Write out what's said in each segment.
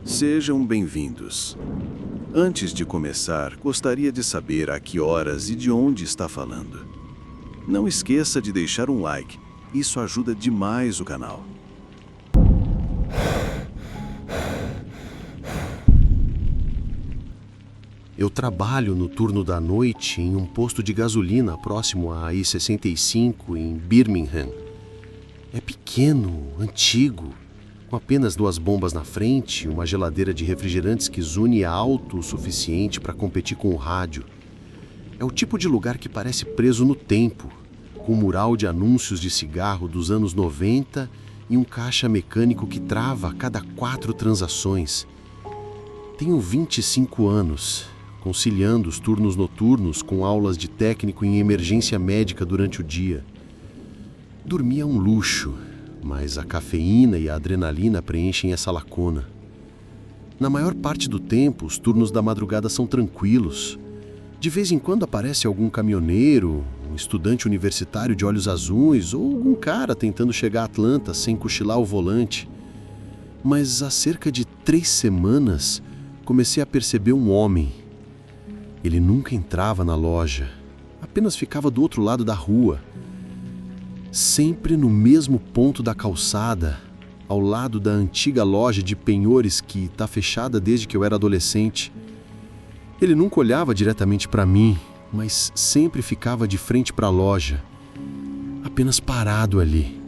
Sejam bem-vindos. Antes de começar, gostaria de saber a que horas e de onde está falando. Não esqueça de deixar um like, isso ajuda demais o canal. Eu trabalho no turno da noite em um posto de gasolina próximo à I-65 em Birmingham. É pequeno, antigo, com apenas 2 bombas na frente e uma geladeira de refrigerantes que zune alto o suficiente para competir com o rádio. É o tipo de lugar que parece preso no tempo, com um mural de anúncios de cigarro dos anos 90 e um caixa mecânico que trava a cada 4 transações. Tenho 25 anos, conciliando os turnos noturnos com aulas de técnico em emergência médica durante o dia. Dormir é um luxo, mas a cafeína e a adrenalina preenchem essa lacuna. Na maior parte do tempo, os turnos da madrugada são tranquilos. De vez em quando aparece algum caminhoneiro, um estudante universitário de olhos azuis ou algum cara tentando chegar a Atlanta sem cochilar o volante. Mas há cerca de 3 semanas, comecei a perceber um homem. Ele nunca entrava na loja, apenas ficava do outro lado da rua. Sempre no mesmo ponto da calçada, ao lado da antiga loja de penhores que está fechada desde que eu era adolescente. Ele nunca olhava diretamente para mim, mas sempre ficava de frente para a loja, apenas parado ali.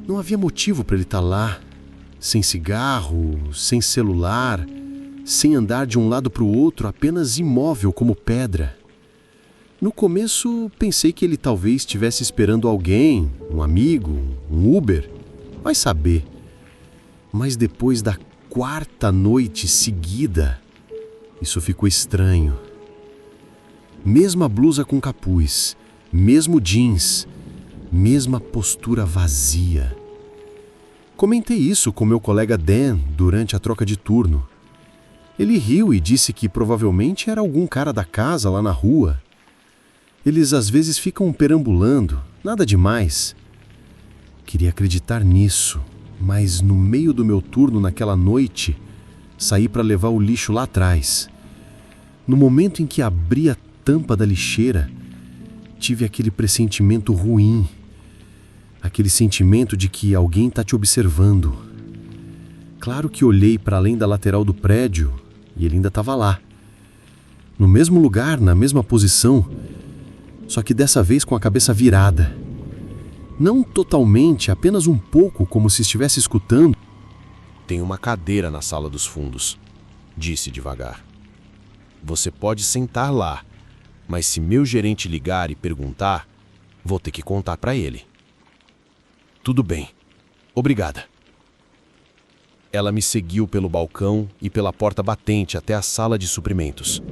Não havia motivo para ele estar lá, sem cigarro, sem celular, sem andar de um lado para o outro, apenas imóvel como pedra. No começo, pensei que ele talvez estivesse esperando alguém, um amigo, um Uber, vai saber. Mas depois da 4ª noite seguida, isso ficou estranho. Mesma blusa com capuz, mesmo jeans, mesma postura vazia. Comentei isso com meu colega Dan durante a troca de turno. Ele riu e disse que provavelmente era algum cara da casa lá na rua. Eles às vezes ficam perambulando, nada demais. Queria acreditar nisso, mas no meio do meu turno naquela noite, saí para levar o lixo lá atrás. No momento em que abri a tampa da lixeira, tive aquele pressentimento ruim. Aquele sentimento de que alguém está te observando. Claro que olhei para além da lateral do prédio e ele ainda estava lá. No mesmo lugar, na mesma posição, só que dessa vez com a cabeça virada. Não totalmente, apenas um pouco, como se estivesse escutando. Tem uma cadeira na sala dos fundos, disse devagar. Você pode sentar lá, mas se meu gerente ligar e perguntar, vou ter que contar para ele. Tudo bem. Obrigada. Ela me seguiu pelo balcão e pela porta batente até a sala de suprimentos.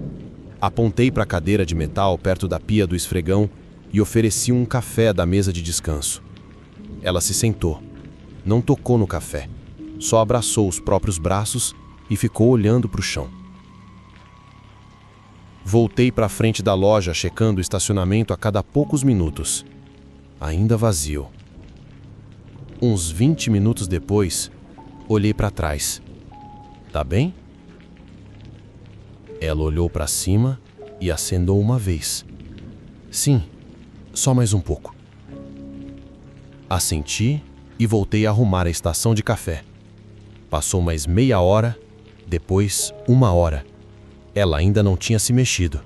Apontei para a cadeira de metal perto da pia do esfregão e ofereci um café da mesa de descanso. Ela se sentou. Não tocou no café. Só abraçou os próprios braços e ficou olhando para o chão. Voltei para a frente da loja, checando o estacionamento a cada poucos minutos. Ainda vazio. Uns 20 minutos depois, olhei para trás. Tá bem? Ela olhou para cima e acenou uma vez. Sim, só mais um pouco. Assenti e voltei a arrumar a estação de café. Passou mais meia hora, depois 1 hora. Ela ainda não tinha se mexido.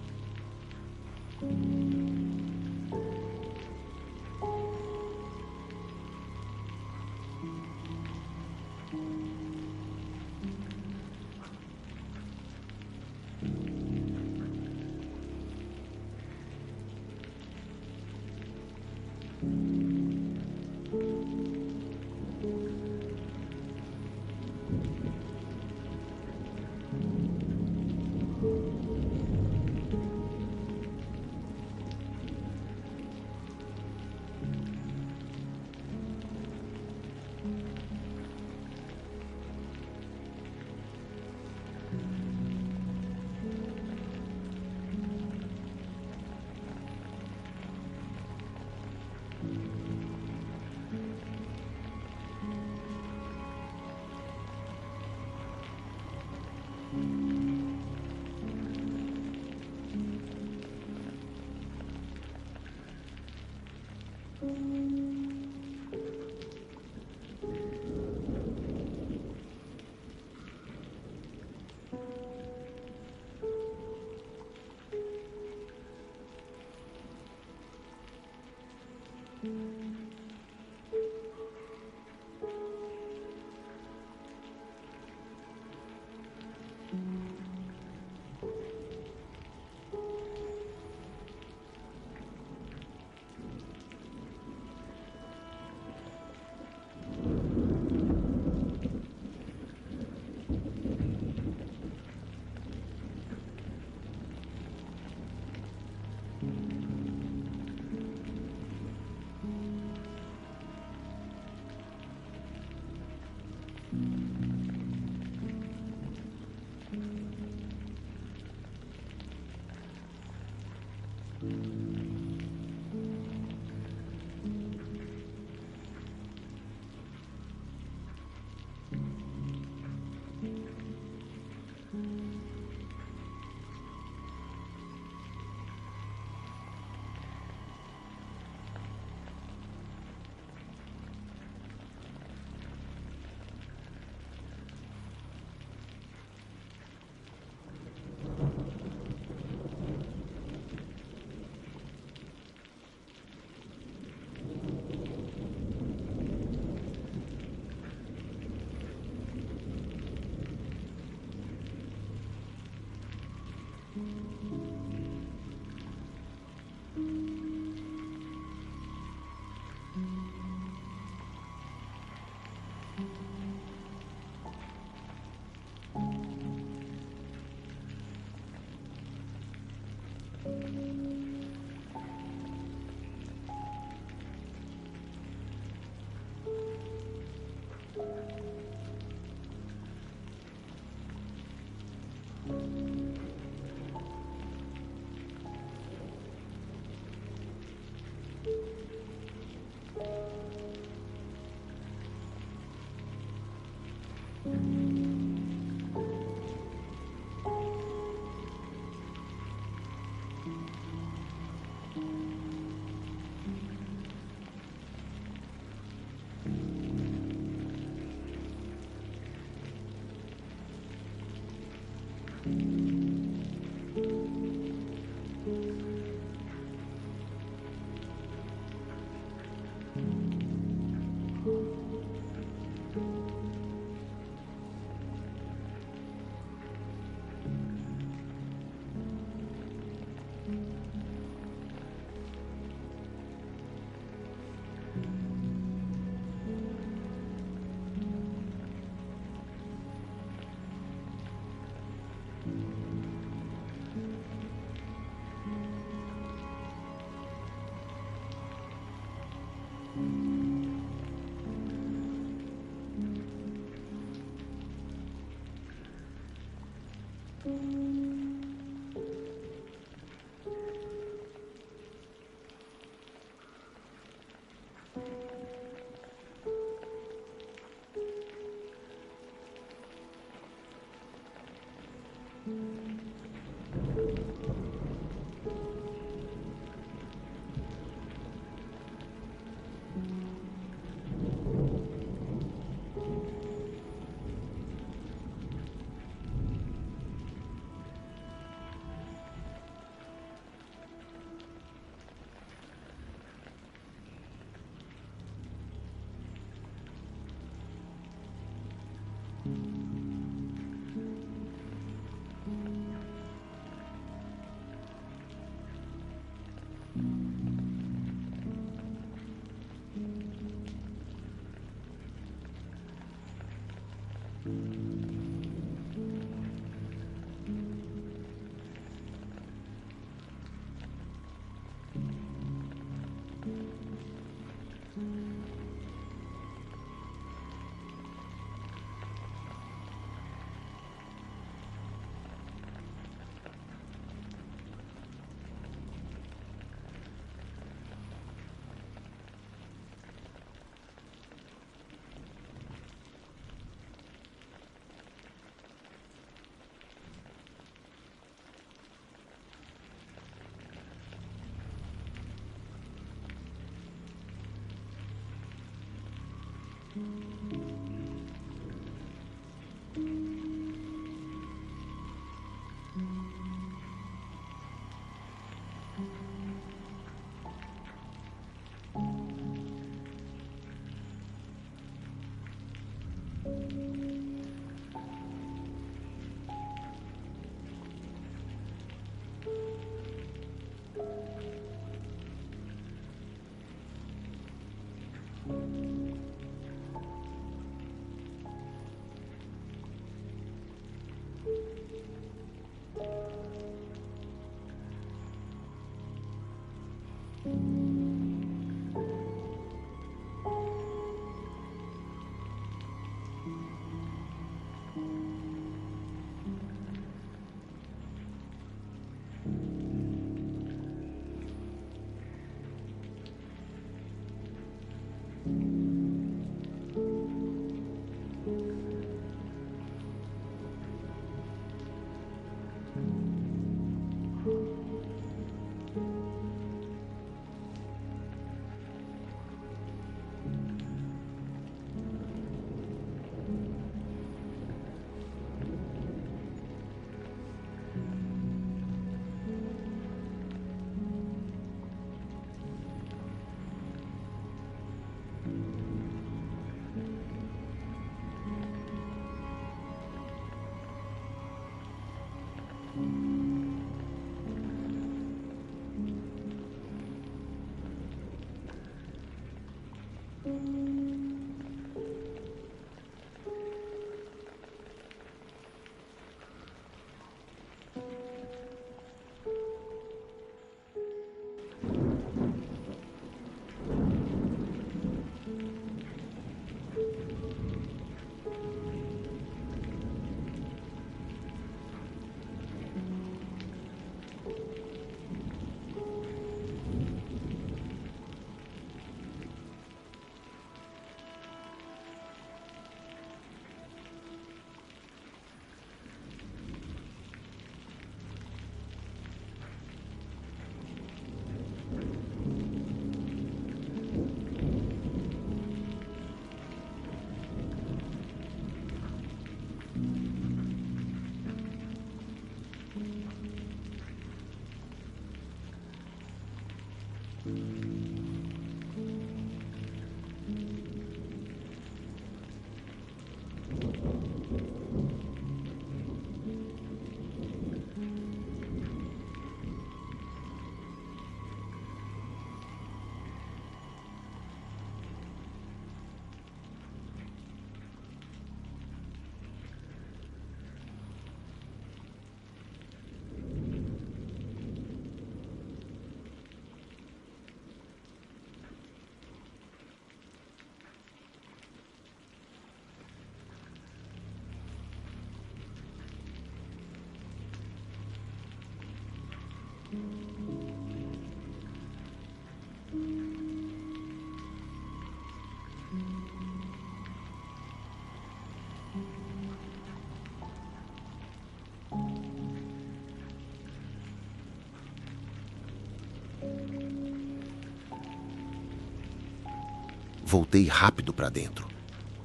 Voltei rápido para dentro.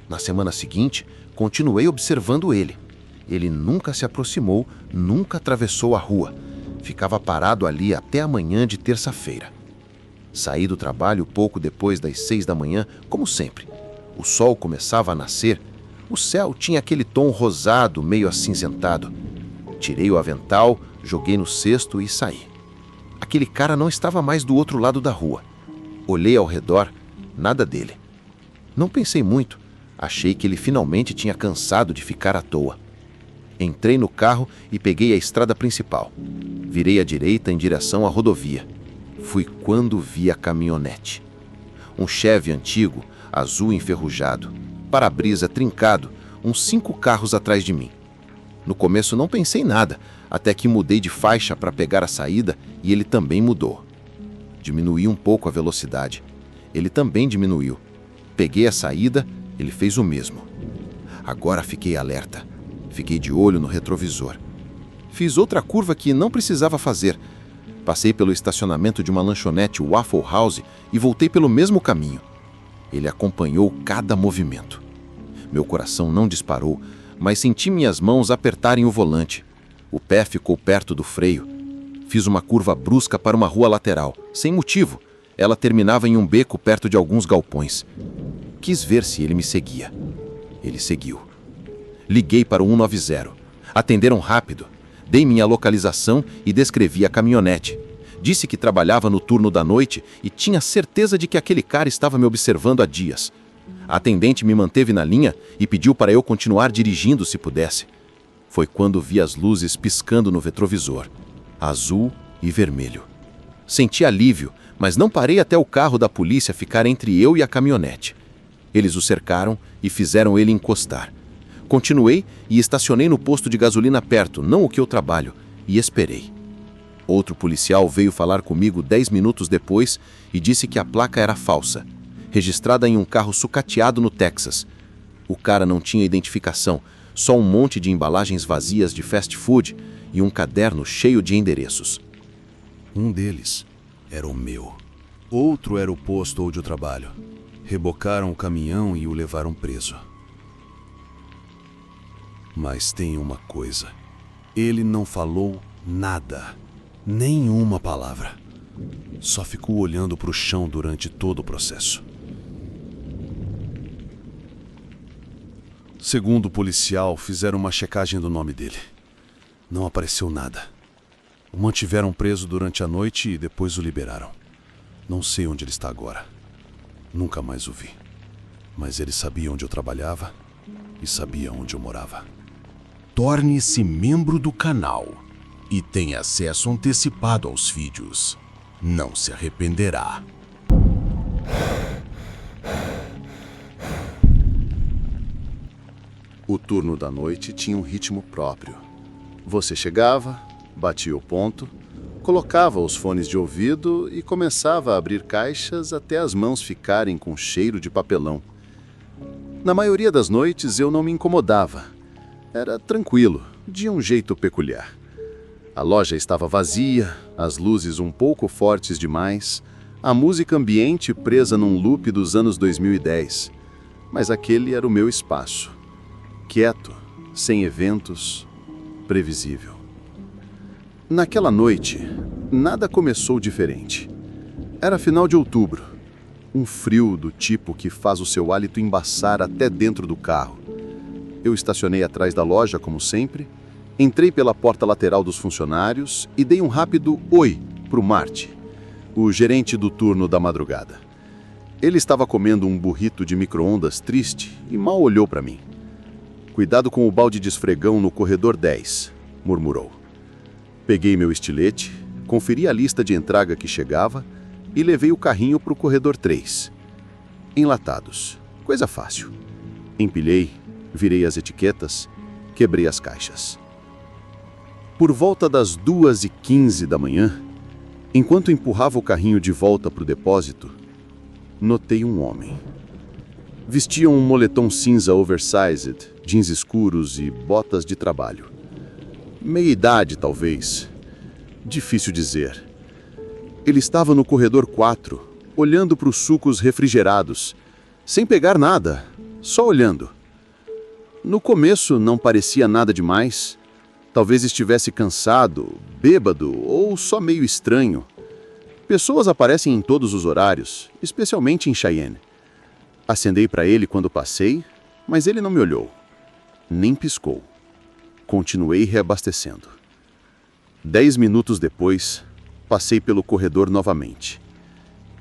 Na semana seguinte, continuei observando ele. Ele nunca se aproximou, nunca atravessou a rua. Ficava parado ali até a manhã de terça-feira. Saí do trabalho pouco depois das 6 da manhã, como sempre. O sol começava a nascer. O céu tinha aquele tom rosado, meio acinzentado. Tirei o avental, joguei no cesto e saí. Aquele cara não estava mais do outro lado da rua. Olhei ao redor, nada dele. Não pensei muito. Achei que ele finalmente tinha cansado de ficar à toa. Entrei no carro e peguei a estrada principal. Virei à direita em direção à rodovia. Fui quando vi a caminhonete. Um Chevy antigo, azul enferrujado, para-brisa trincado, uns 5 carros atrás de mim. No começo não pensei em nada, até que mudei de faixa para pegar a saída e ele também mudou. Diminuí um pouco a velocidade. Ele também diminuiu. Peguei a saída, ele fez o mesmo. Agora fiquei alerta. Fiquei de olho no retrovisor. Fiz outra curva que não precisava fazer. Passei pelo estacionamento de uma lanchonete Waffle House e voltei pelo mesmo caminho. Ele acompanhou cada movimento. Meu coração não disparou, mas senti minhas mãos apertarem o volante. O pé ficou perto do freio. Fiz uma curva brusca para uma rua lateral, sem motivo. Ela terminava em um beco perto de alguns galpões. Quis ver se ele me seguia. Ele seguiu. Liguei para o 190. Atenderam rápido. Dei minha localização e descrevi a caminhonete. Disse que trabalhava no turno da noite e tinha certeza de que aquele cara estava me observando há dias. A atendente me manteve na linha e pediu para eu continuar dirigindo se pudesse. Foi quando vi as luzes piscando no retrovisor, azul e vermelho. Senti alívio, mas não parei até o carro da polícia ficar entre eu e a caminhonete. Eles o cercaram e fizeram ele encostar. Continuei e estacionei no posto de gasolina perto, não o que eu trabalho, e esperei. Outro policial veio falar comigo 10 minutos depois e disse que a placa era falsa, registrada em um carro sucateado no Texas. O cara não tinha identificação, só um monte de embalagens vazias de fast food e um caderno cheio de endereços. Um deles era o meu. Outro era o posto onde eu trabalho. Rebocaram o caminhão e o levaram preso. Mas tem uma coisa. Ele não falou nada. Nenhuma palavra. Só ficou olhando para o chão durante todo o processo. Segundo o policial, fizeram uma checagem do nome dele. Não apareceu nada. O mantiveram preso durante a noite e depois o liberaram. Não sei onde ele está agora. Nunca mais o vi. Mas ele sabia onde eu trabalhava e sabia onde eu morava. Torne-se membro do canal e tenha acesso antecipado aos vídeos. Não se arrependerá. O turno da noite tinha um ritmo próprio. Você chegava, batia o ponto, colocava os fones de ouvido e começava a abrir caixas até as mãos ficarem com cheiro de papelão. Na maioria das noites eu não me incomodava. Era tranquilo, de um jeito peculiar. A loja estava vazia, as luzes um pouco fortes demais, a música ambiente presa num loop dos anos 2010. Mas aquele era o meu espaço. Quieto, sem eventos, previsível. Naquela noite, nada começou diferente. Era final de outubro. Um frio do tipo que faz o seu hálito embaçar até dentro do carro. Eu estacionei atrás da loja, como sempre, entrei pela porta lateral dos funcionários e dei um rápido oi para o Marte, o gerente do turno da madrugada. Ele estava comendo um burrito de micro-ondas triste e mal olhou para mim. "Cuidado com o balde de esfregão no corredor 10", murmurou. Peguei meu estilete, conferi a lista de entrada que chegava e levei o carrinho para o corredor 3. Enlatados. Coisa fácil. Empilhei, virei as etiquetas, quebrei as caixas. Por volta das 2h15 da manhã, enquanto empurrava o carrinho de volta para o depósito, notei um homem. Vestia um moletom cinza oversized, jeans escuros e botas de trabalho. Meia-idade, talvez. Difícil dizer. Ele estava no corredor 4, olhando para os sucos refrigerados, sem pegar nada, só olhando. No começo não parecia nada demais. Talvez estivesse cansado, bêbado ou só meio estranho. Pessoas aparecem em todos os horários, especialmente em Cheyenne. Acenei para ele quando passei, mas ele não me olhou. Nem piscou. Continuei reabastecendo. 10 minutos depois, passei pelo corredor novamente.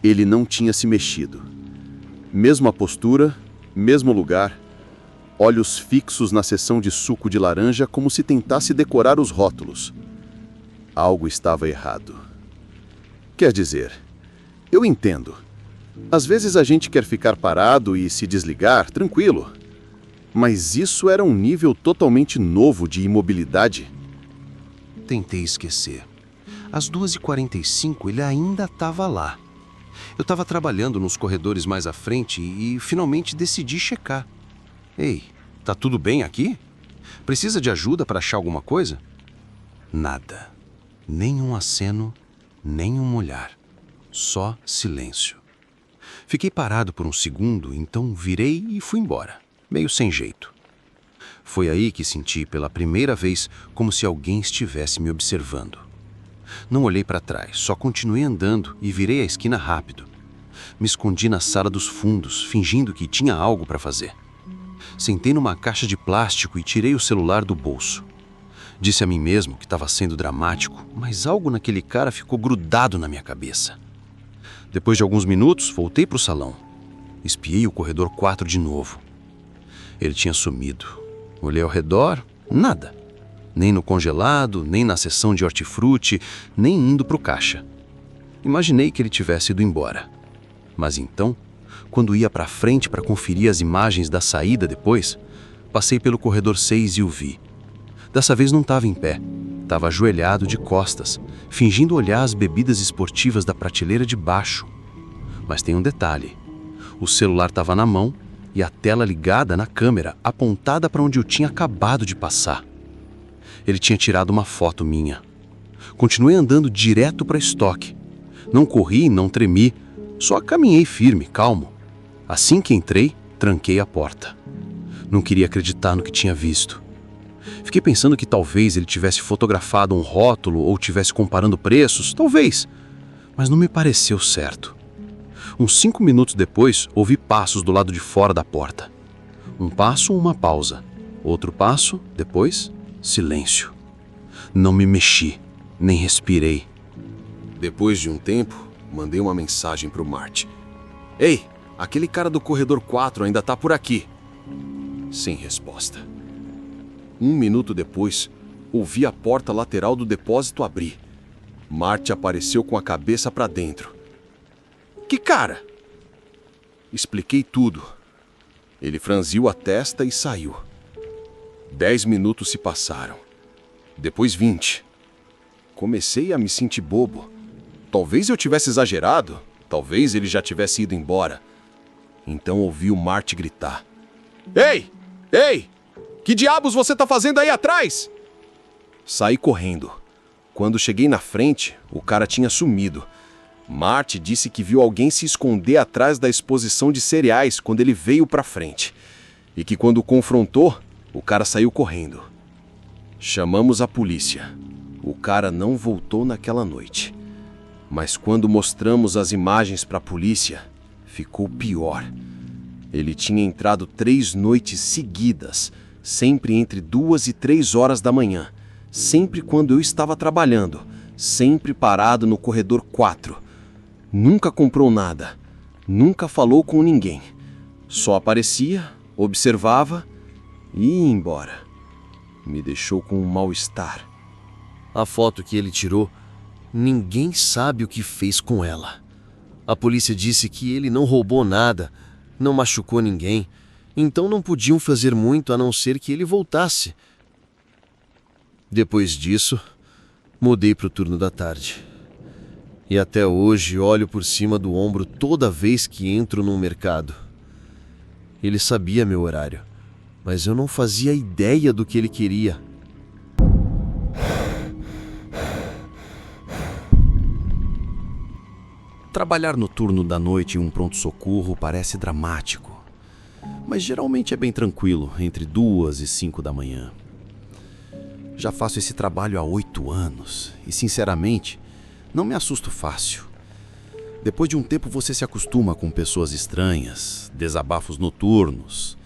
Ele não tinha se mexido. Mesma postura, mesmo lugar, olhos fixos na seção de suco de laranja como se tentasse decorar os rótulos. Algo estava errado. Quer dizer, eu entendo. Às vezes a gente quer ficar parado e se desligar, tranquilo. Mas isso era um nível totalmente novo de imobilidade. Tentei esquecer. Às 2h45 ele ainda estava lá. Eu estava trabalhando nos corredores mais à frente e finalmente decidi checar. Ei, tá tudo bem aqui? Precisa de ajuda para achar alguma coisa? Nada. Nem um aceno, nem um olhar. Só silêncio. Fiquei parado por um segundo, então virei e fui embora, meio sem jeito. Foi aí que senti pela primeira vez como se alguém estivesse me observando. Não olhei para trás, só continuei andando e virei a esquina rápido. Me escondi na sala dos fundos, fingindo que tinha algo para fazer. Sentei numa caixa de plástico e tirei o celular do bolso. Disse a mim mesmo que estava sendo dramático, mas algo naquele cara ficou grudado na minha cabeça. Depois de alguns minutos, voltei para o salão. Espiei o corredor 4 de novo. Ele tinha sumido. Olhei ao redor, nada. Nem no congelado, nem na seção de hortifruti, nem indo para o caixa. Imaginei que ele tivesse ido embora. Mas então, quando ia para frente para conferir as imagens da saída depois, passei pelo corredor 6 e o vi. Dessa vez não estava em pé. Estava ajoelhado de costas, fingindo olhar as bebidas esportivas da prateleira de baixo. Mas tem um detalhe. O celular estava na mão e a tela ligada na câmera, apontada para onde eu tinha acabado de passar. Ele tinha tirado uma foto minha. Continuei andando direto para estoque. Não corri, não tremi, só caminhei firme, calmo. Assim que entrei, tranquei a porta. Não queria acreditar no que tinha visto. Fiquei pensando que talvez ele tivesse fotografado um rótulo ou tivesse comparando preços, talvez. Mas não me pareceu certo. Uns 5 minutos depois, ouvi passos do lado de fora da porta. Um passo, uma pausa. Outro passo, depois, silêncio. Não me mexi, nem respirei. Depois de um tempo, mandei uma mensagem para o Mart. Ei, aquele cara do corredor 4 ainda tá por aqui. Sem resposta. 1 minuto depois, ouvi a porta lateral do depósito abrir. Mart apareceu com a cabeça para dentro. Que cara? Expliquei tudo. Ele franziu a testa e saiu. 10 minutos se passaram. Depois 20. Comecei a me sentir bobo. Talvez eu tivesse exagerado. Talvez ele já tivesse ido embora. Então ouvi o Mart gritar. Ei! Ei! Que diabos você tá fazendo aí atrás? Saí correndo. Quando cheguei na frente, o cara tinha sumido. Mart disse que viu alguém se esconder atrás da exposição de cereais quando ele veio pra frente. E que quando o confrontou, o cara saiu correndo. Chamamos a polícia. O cara não voltou naquela noite. Mas quando mostramos as imagens pra polícia, ficou pior. Ele tinha entrado 3 noites seguidas, sempre entre 2 e 3 horas da manhã, sempre quando eu estava trabalhando, sempre parado no corredor 4. Nunca comprou nada, nunca falou com ninguém. Só aparecia, observava e ia embora. Me deixou com um mal-estar. A foto que ele tirou, ninguém sabe o que fez com ela. A polícia disse que ele não roubou nada, não machucou ninguém, então não podiam fazer muito a não ser que ele voltasse. Depois disso, mudei para o turno da tarde. E até hoje olho por cima do ombro toda vez que entro num mercado. Ele sabia meu horário, mas eu não fazia ideia do que ele queria. Trabalhar no turno da noite em um pronto-socorro parece dramático, mas geralmente é bem tranquilo, entre 2 e 5 da manhã. Já faço esse trabalho há 8 anos e, sinceramente, não me assusto fácil. Depois de um tempo você se acostuma com pessoas estranhas, desabafos noturnos,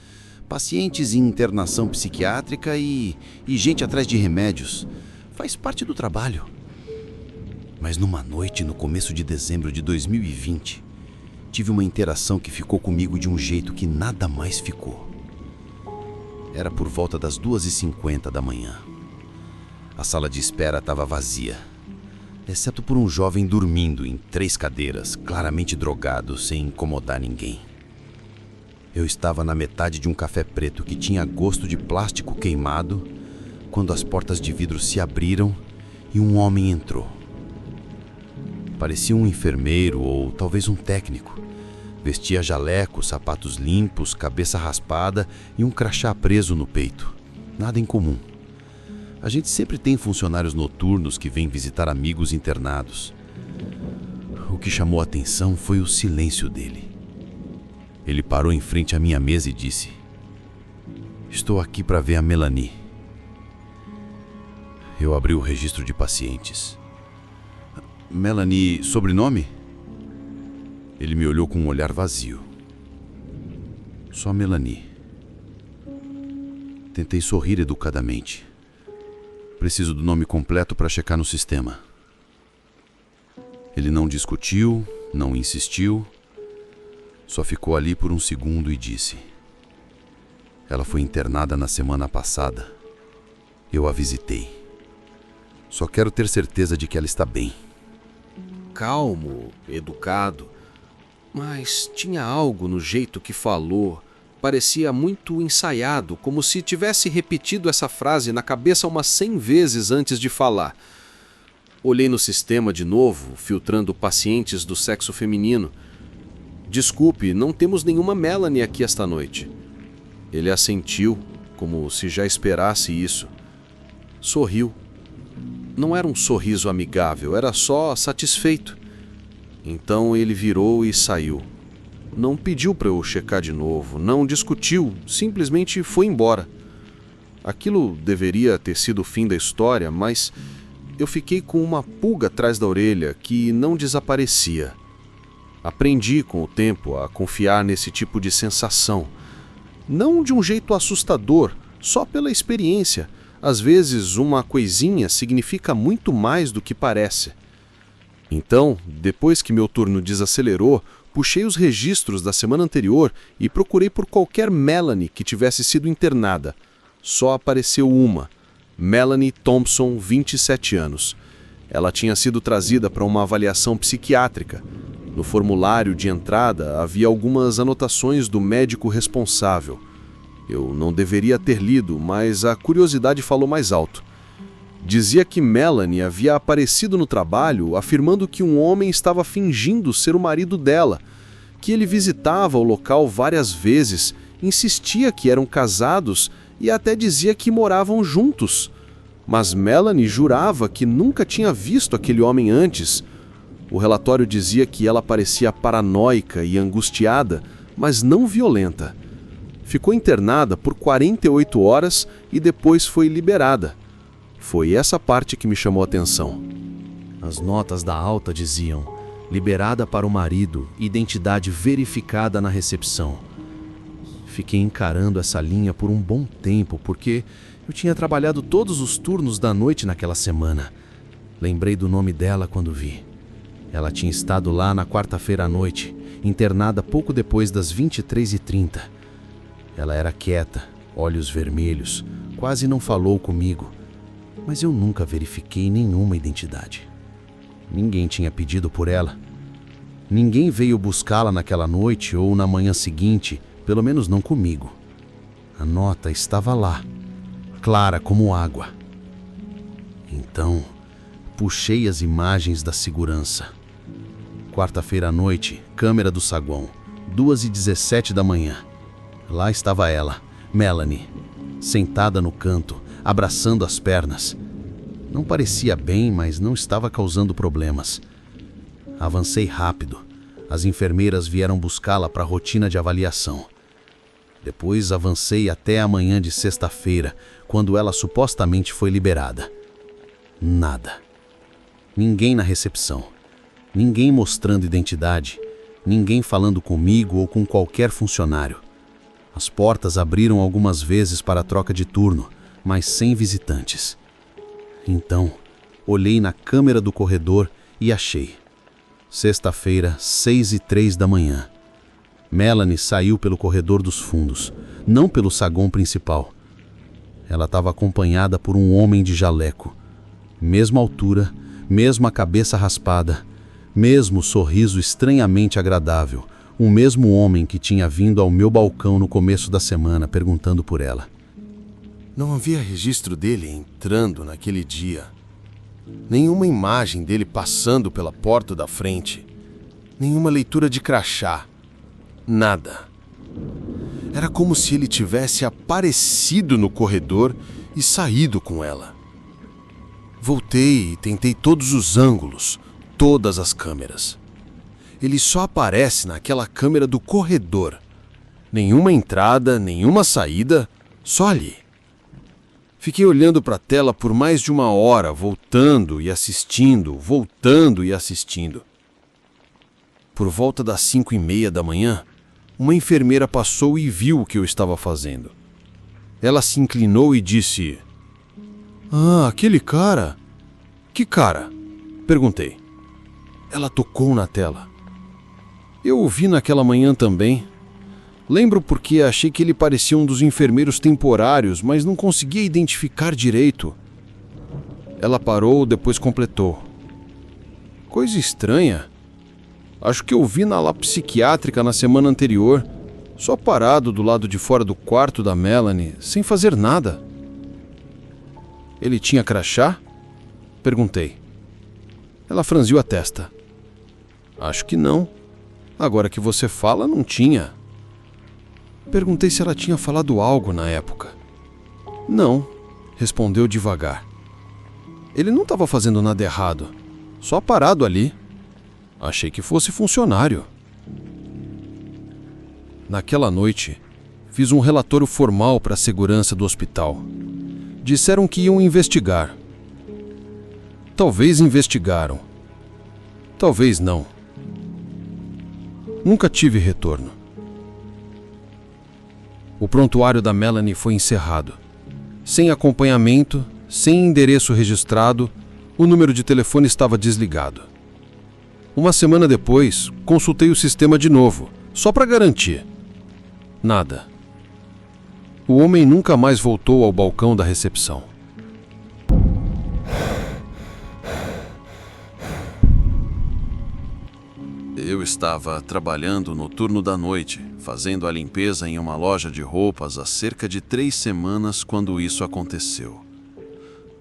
pacientes em internação psiquiátrica e gente atrás de remédios. Faz parte do trabalho. Mas numa noite no começo de dezembro de 2020, tive uma interação que ficou comigo de um jeito que nada mais ficou. Era por volta das 2h50 da manhã. A sala de espera estava vazia, exceto por um jovem dormindo em 3 cadeiras, claramente drogado, sem incomodar ninguém. Eu estava na metade de um café preto que tinha gosto de plástico queimado, quando as portas de vidro se abriram e um homem entrou. Parecia um enfermeiro ou talvez um técnico. Vestia jaleco, sapatos limpos, cabeça raspada e um crachá preso no peito. Nada incomum. A gente sempre tem funcionários noturnos que vêm visitar amigos internados. O que chamou a atenção foi o silêncio dele. Ele parou em frente à minha mesa e disse: "Estou aqui para ver a Melanie." Eu abri o registro de pacientes. "Melanie, sobrenome?" Ele me olhou com um olhar vazio. "Só Melanie." Tentei sorrir educadamente. "Preciso do nome completo para checar no sistema." Ele não discutiu, não insistiu, só ficou ali por um segundo e disse: "Ela foi internada na semana passada. Eu a visitei. Só quero ter certeza de que ela está bem." Calmo, educado, mas tinha algo no jeito que falou. Parecia muito ensaiado, como se tivesse repetido essa frase na cabeça umas 100 vezes antes de falar. Olhei no sistema de novo, filtrando pacientes do sexo feminino. "Desculpe, não temos nenhuma Melanie aqui esta noite." Ele assentiu, como se já esperasse isso. Sorriu. Não era um sorriso amigável, era só satisfeito. Então ele virou e saiu. Não pediu para eu checar de novo, não discutiu, simplesmente foi embora. Aquilo deveria ter sido o fim da história, mas eu fiquei com uma pulga atrás da orelha que não desaparecia. Aprendi com o tempo a confiar nesse tipo de sensação. Não de um jeito assustador, só pela experiência. Às vezes uma coisinha significa muito mais do que parece. Então, depois que meu turno desacelerou, puxei os registros da semana anterior e procurei por qualquer Melanie que tivesse sido internada. Só apareceu uma, Melanie Thompson, 27 anos. Ela tinha sido trazida para uma avaliação psiquiátrica. No formulário de entrada havia algumas anotações do médico responsável. Eu não deveria ter lido, mas a curiosidade falou mais alto. Dizia que Melanie havia aparecido no trabalho afirmando que um homem estava fingindo ser o marido dela, que ele visitava o local várias vezes, insistia que eram casados e até dizia que moravam juntos. Mas Melanie jurava que nunca tinha visto aquele homem antes. O relatório dizia que ela parecia paranoica e angustiada, mas não violenta. Ficou internada por 48 horas e depois foi liberada. Foi essa parte que me chamou a atenção. As notas da alta diziam: liberada para o marido, identidade verificada na recepção. Fiquei encarando essa linha por um bom tempo, porque eu tinha trabalhado todos os turnos da noite naquela semana. Lembrei do nome dela quando vi. Ela tinha estado lá na quarta-feira à noite, internada pouco depois das 23h30. Ela era quieta, olhos vermelhos, quase não falou comigo, mas eu nunca verifiquei nenhuma identidade. Ninguém tinha pedido por ela. Ninguém veio buscá-la naquela noite ou na manhã seguinte, pelo menos não comigo. A nota estava lá, clara como água. Então, puxei as imagens da segurança. Quarta-feira à noite, câmera do saguão, 2h17 da manhã. Lá estava ela, Melanie, sentada no canto, abraçando as pernas. Não parecia bem, mas não estava causando problemas. Avancei rápido. As enfermeiras vieram buscá-la para a rotina de avaliação. Depois avancei até a manhã de sexta-feira, quando ela supostamente foi liberada. Nada. Ninguém na recepção. Ninguém mostrando identidade. Ninguém falando comigo ou com qualquer funcionário. As portas abriram algumas vezes para a troca de turno, mas sem visitantes. Então, olhei na câmera do corredor e achei. Sexta-feira, 6h03 da manhã. Melanie saiu pelo corredor dos fundos, não pelo saguão principal. Ela estava acompanhada por um homem de jaleco. Mesma altura, mesma cabeça raspada, mesmo sorriso estranhamente agradável. O mesmo homem que tinha vindo ao meu balcão no começo da semana perguntando por ela. Não havia registro dele entrando naquele dia. Nenhuma imagem dele passando pela porta da frente. Nenhuma leitura de crachá. Nada. Era como se ele tivesse aparecido no corredor e saído com ela. Voltei e tentei todos os ângulos, todas as câmeras. Ele só aparece naquela câmera do corredor. Nenhuma entrada, nenhuma saída, só ali. Fiquei olhando para a tela por mais de 1 hora, voltando e assistindo, voltando e assistindo. Por volta das 5h30 da manhã, uma enfermeira passou e viu o que eu estava fazendo. Ela se inclinou e disse: "Ah, aquele cara." "Que cara?" perguntei. Ela tocou na tela. Eu o vi naquela manhã também. Lembro porque achei que ele parecia um dos enfermeiros temporários, mas não conseguia identificar direito. Ela parou, depois completou: "Coisa estranha. Acho que eu vi na ala psiquiátrica na semana anterior, só parado do lado de fora do quarto da Melanie, sem fazer nada." "Ele tinha crachá?" perguntei. Ela franziu a testa. "Acho que não. Agora que você fala, não tinha." Perguntei se ela tinha falado algo na época. "Não", respondeu devagar. "Ele não estava fazendo nada errado, só parado ali. Achei que fosse funcionário." Naquela noite, fiz um relatório formal para a segurança do hospital. Disseram que iam investigar. Talvez investigaram. Talvez não. Nunca tive retorno. O prontuário da Melanie foi encerrado. Sem acompanhamento, sem endereço registrado, o número de telefone estava desligado. 1 semana depois, consultei o sistema de novo, só para garantir. Nada. O homem nunca mais voltou ao balcão da recepção. Eu estava trabalhando no turno da noite, fazendo a limpeza em uma loja de roupas há cerca de 3 semanas quando isso aconteceu.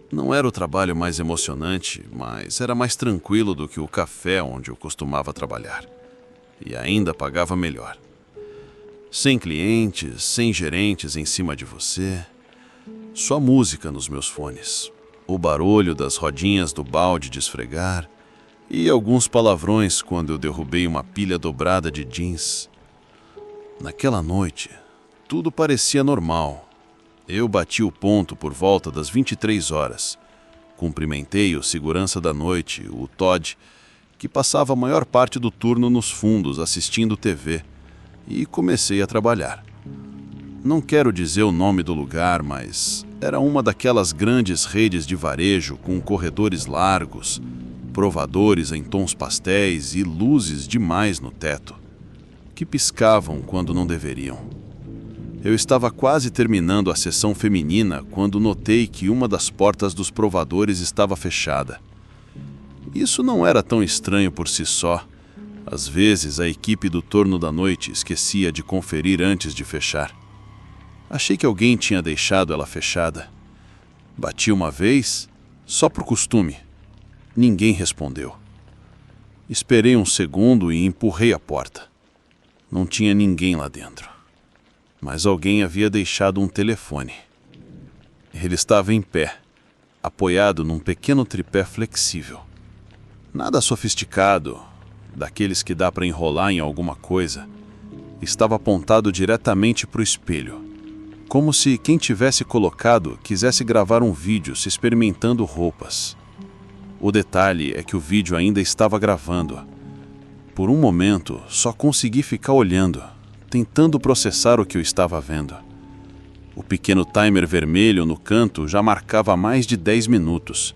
Não era o trabalho mais emocionante, mas era mais tranquilo do que o café onde eu costumava trabalhar. E ainda pagava melhor. Sem clientes, sem gerentes em cima de você. Só música nos meus fones. O barulho das rodinhas do balde de esfregar. E alguns palavrões quando eu derrubei uma pilha dobrada de jeans. Naquela noite, tudo parecia normal. Eu bati o ponto por volta das 23 horas. Cumprimentei o segurança da noite, o Todd, que passava a maior parte do turno nos fundos assistindo TV, e comecei a trabalhar. Não quero dizer o nome do lugar, mas era uma daquelas grandes redes de varejo com corredores largos, provadores em tons pastéis e luzes demais no teto, que piscavam quando não deveriam. Eu estava quase terminando a sessão feminina quando notei que uma das portas dos provadores estava fechada. Isso não era tão estranho por si só. Às vezes a equipe do turno da noite esquecia de conferir antes de fechar. Achei que alguém tinha deixado ela fechada. Bati uma vez, só por costume. Ninguém respondeu. Esperei um segundo e empurrei a porta. Não tinha ninguém lá dentro. mas alguém havia deixado um telefone. Ele estava em pé, apoiado num pequeno tripé flexível. Nada sofisticado, daqueles que dá para enrolar em alguma coisa. Estava apontado diretamente para o espelho, como se quem tivesse colocado quisesse gravar um vídeo se experimentando roupas. O detalhe é que o vídeo ainda estava gravando. Por um momento, só consegui ficar olhando, tentando processar o que eu estava vendo. O pequeno timer vermelho no canto já marcava mais de 10 minutos.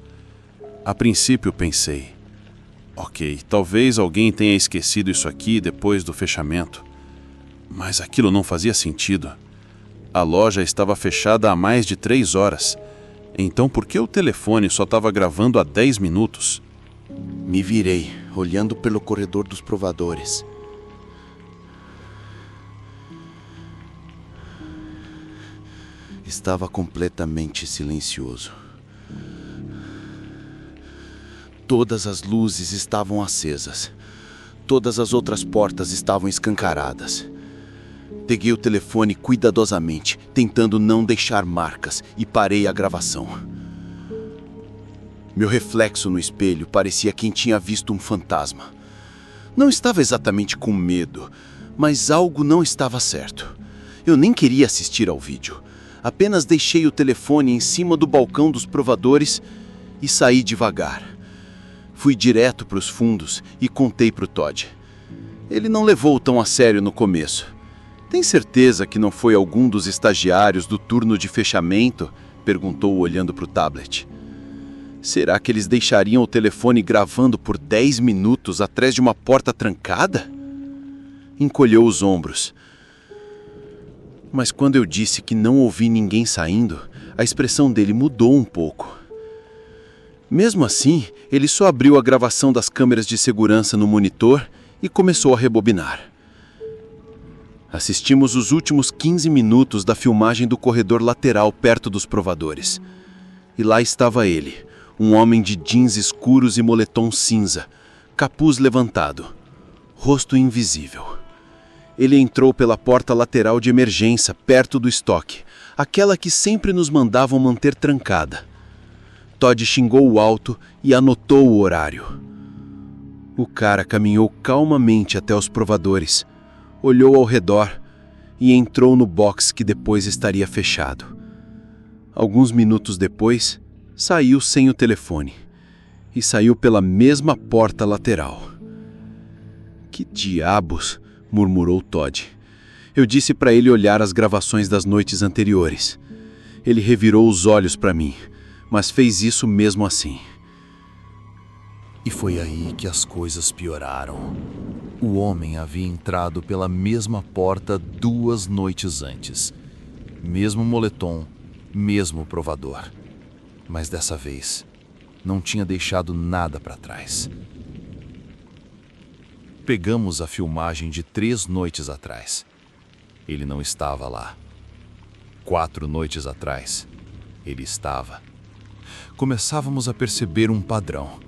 A princípio pensei, ok, talvez alguém tenha esquecido isso aqui depois do fechamento. Mas aquilo não fazia sentido. A loja estava fechada há mais de 3 horas. Então por que o telefone só estava gravando há 10 minutos? Me virei, olhando pelo corredor dos provadores. Estava completamente silencioso. Todas as luzes estavam acesas. Todas as outras portas estavam escancaradas. Peguei o telefone cuidadosamente, tentando não deixar marcas, e parei a gravação. Meu reflexo no espelho parecia quem tinha visto um fantasma. Não estava exatamente com medo, mas algo não estava certo. Eu nem queria assistir ao vídeo. Apenas deixei o telefone em cima do balcão dos provadores e saí devagar. Fui direto para os fundos e contei para o Todd. Ele não levou tão a sério no começo. Tem certeza que não foi algum dos estagiários do turno de fechamento? Perguntou olhando para o tablet. Será que eles deixariam o telefone gravando por 10 minutos atrás de uma porta trancada? Encolheu os ombros. Mas quando eu disse que não ouvi ninguém saindo, a expressão dele mudou um pouco. Mesmo assim, ele só abriu a gravação das câmeras de segurança no monitor e começou a rebobinar. Assistimos os últimos 15 minutos da filmagem do corredor lateral perto dos provadores. E lá estava ele, um homem de jeans escuros e moletom cinza, capuz levantado, rosto invisível. Ele entrou pela porta lateral de emergência perto do estoque, aquela que sempre nos mandavam manter trancada. Todd xingou alto e anotou o horário. O cara caminhou calmamente até os provadores, olhou ao redor e entrou no box que depois estaria fechado. Alguns minutos depois, saiu sem o telefone e saiu pela mesma porta lateral. Que diabos? Murmurou Todd. Eu disse para ele olhar as gravações das noites anteriores. Ele revirou os olhos para mim, mas fez isso mesmo assim. E foi aí que as coisas pioraram. O homem havia entrado pela mesma porta 2 noites antes. Mesmo moletom, mesmo provador. Mas dessa vez, não tinha deixado nada para trás. Pegamos a filmagem de 3 noites atrás. Ele não estava lá. 4 noites atrás, ele estava. Começávamos a perceber um padrão.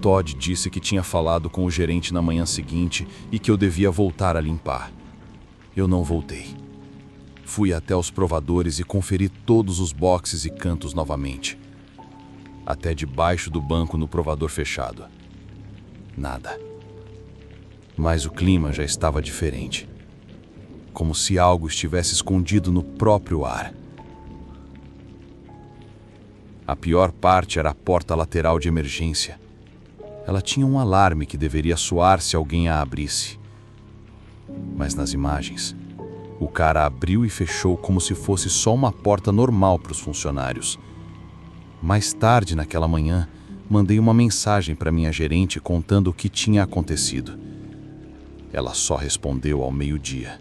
Todd disse que tinha falado com o gerente na manhã seguinte e que eu devia voltar a limpar. Eu não voltei. Fui até os provadores e conferi todos os boxes e cantos novamente. Até debaixo do banco no provador fechado. Nada. Mas o clima já estava diferente. Como se algo estivesse escondido no próprio ar. A pior parte era a porta lateral de emergência. Ela tinha um alarme que deveria soar se alguém a abrisse. Mas nas imagens, o cara abriu e fechou como se fosse só uma porta normal para os funcionários. Mais tarde naquela manhã, mandei uma mensagem para minha gerente contando o que tinha acontecido. Ela só respondeu ao meio-dia.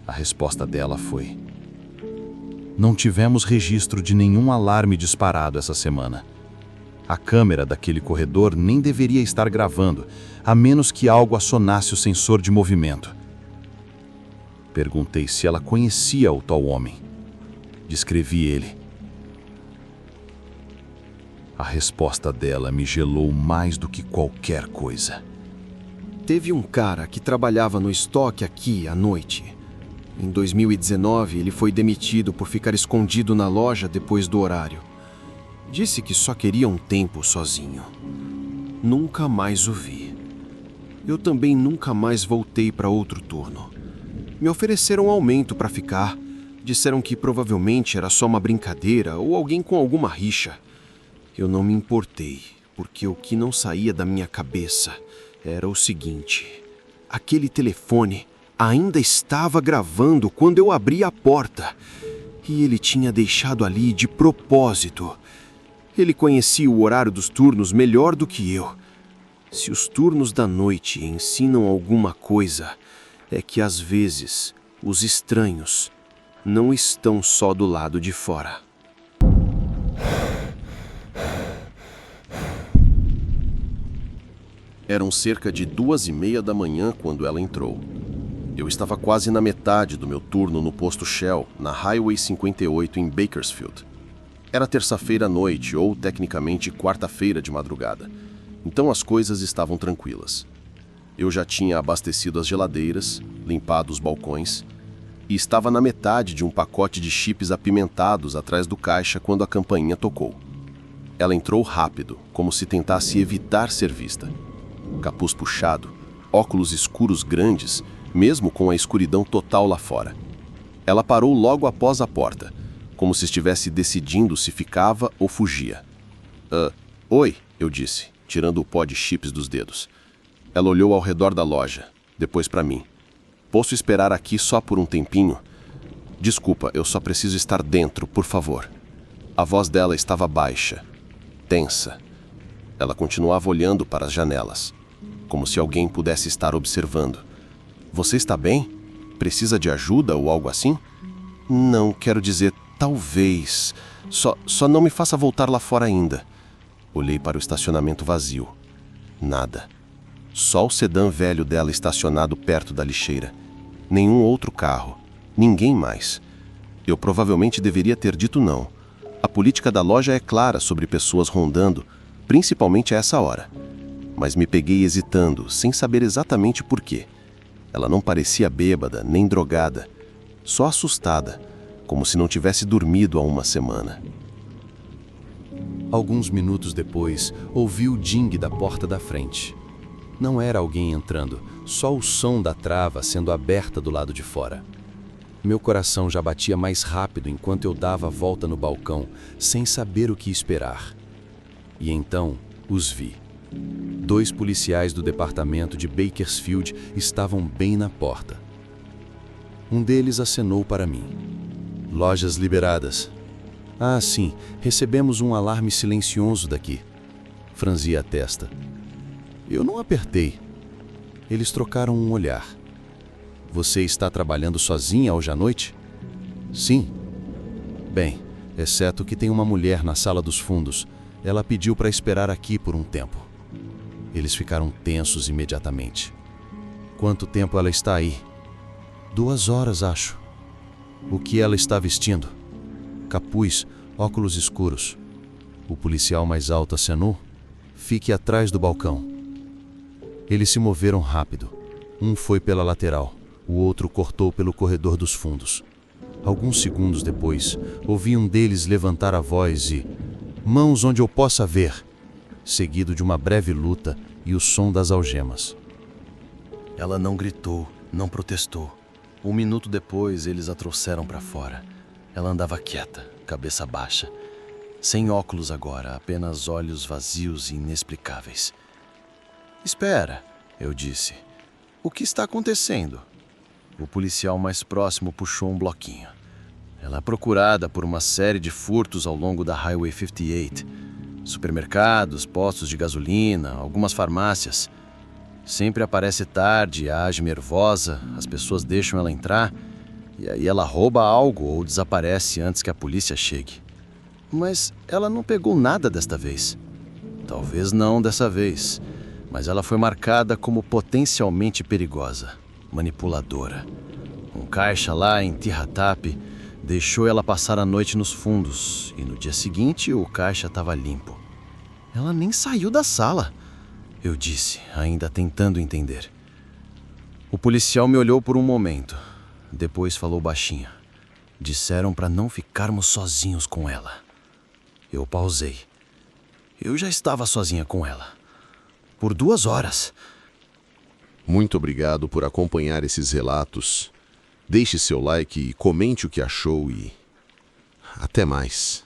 A resposta dela foi: não tivemos registro de nenhum alarme disparado essa semana. A câmera daquele corredor nem deveria estar gravando, a menos que algo acionasse o sensor de movimento. Perguntei se ela conhecia o tal homem. Descrevi ele. A resposta dela me gelou mais do que qualquer coisa. Teve um cara que trabalhava no estoque aqui à noite. Em 2019, ele foi demitido por ficar escondido na loja depois do horário. Disse que só queria um tempo sozinho. Nunca mais o vi. Eu também nunca mais voltei para outro turno. Me ofereceram um aumento para ficar. Disseram que provavelmente era só uma brincadeira ou alguém com alguma rixa. Eu não me importei, porque o que não saía da minha cabeça era o seguinte: aquele telefone ainda estava gravando quando eu abri a porta. E ele tinha deixado ali de propósito. Ele conhecia o horário dos turnos melhor do que eu. Se os turnos da noite ensinam alguma coisa, é que às vezes os estranhos não estão só do lado de fora. Eram cerca de 2:30 da manhã quando ela entrou. Eu estava quase na metade do meu turno no posto Shell, na Highway 58 em Bakersfield. Era terça-feira à noite, ou tecnicamente quarta-feira de madrugada, então as coisas estavam tranquilas. Eu já tinha abastecido as geladeiras, limpado os balcões, e estava na metade de um pacote de chips apimentados atrás do caixa quando a campainha tocou. Ela entrou rápido, como se tentasse evitar ser vista. Capuz puxado, óculos escuros grandes, mesmo com a escuridão total lá fora. Ela parou logo após a porta, como se estivesse decidindo se ficava ou fugia. Oi, eu disse, tirando o pó de chips dos dedos. Ela olhou ao redor da loja, depois para mim. Posso esperar aqui só por um tempinho? Desculpa, eu só preciso estar dentro, por favor. A voz dela estava baixa, tensa. Ela continuava olhando para as janelas, como se alguém pudesse estar observando. Você está bem? Precisa de ajuda ou algo assim? Não, quero dizer, talvez. Só não me faça voltar lá fora ainda. Olhei para o estacionamento vazio. Nada. Só o sedã velho dela estacionado perto da lixeira. Nenhum outro carro. Ninguém mais. Eu provavelmente deveria ter dito não. A política da loja é clara sobre pessoas rondando, principalmente a essa hora. Mas me peguei hesitando, sem saber exatamente por quê. Ela não parecia bêbada, nem drogada. Só assustada, como se não tivesse dormido há uma semana. Alguns minutos depois, ouvi o ding da porta da frente. Não era alguém entrando, só o som da trava sendo aberta do lado de fora. Meu coração já batia mais rápido enquanto eu dava a volta no balcão, sem saber o que esperar. E então, os vi. 2 policiais do departamento de Bakersfield estavam bem na porta. Um deles acenou para mim. Lojas liberadas. Ah, sim, recebemos um alarme silencioso daqui. Franzi a testa. Eu não apertei. Eles trocaram um olhar. Você está trabalhando sozinha hoje à noite? Sim. Bem, exceto que tem uma mulher na sala dos fundos. Ela pediu para esperar aqui por um tempo. Eles ficaram tensos imediatamente. Quanto tempo ela está aí? 2 horas, acho. O que ela está vestindo? Capuz, óculos escuros. O policial mais alto acenou. Fique atrás do balcão. Eles se moveram rápido. Um foi pela lateral, o outro cortou pelo corredor dos fundos. Alguns segundos depois, ouvi um deles levantar a voz e... Mãos onde eu possa ver! Seguido de uma breve luta e o som das algemas. Ela não gritou, não protestou. 1 minuto depois, eles a trouxeram para fora. Ela andava quieta, cabeça baixa. Sem óculos agora, apenas olhos vazios e inexplicáveis. Espera, eu disse. O que está acontecendo? O policial mais próximo puxou um bloquinho. Ela é procurada por uma série de furtos ao longo da Highway 58. Supermercados, postos de gasolina, algumas farmácias. Sempre aparece tarde, age nervosa, as pessoas deixam ela entrar e aí ela rouba algo ou desaparece antes que a polícia chegue. Mas ela não pegou nada desta vez. Talvez não dessa vez, mas ela foi marcada como potencialmente perigosa, manipuladora. Um caixa lá em Tihatap deixou ela passar a noite nos fundos e no dia seguinte o caixa estava limpo. Ela nem saiu da sala, eu disse, ainda tentando entender. O policial me olhou por um momento. Depois falou baixinho. Disseram para não ficarmos sozinhos com ela. Eu pausei. Eu já estava sozinha com ela. Por 2 horas. Muito obrigado por acompanhar esses relatos. Deixe seu like e comente o que achou e até mais.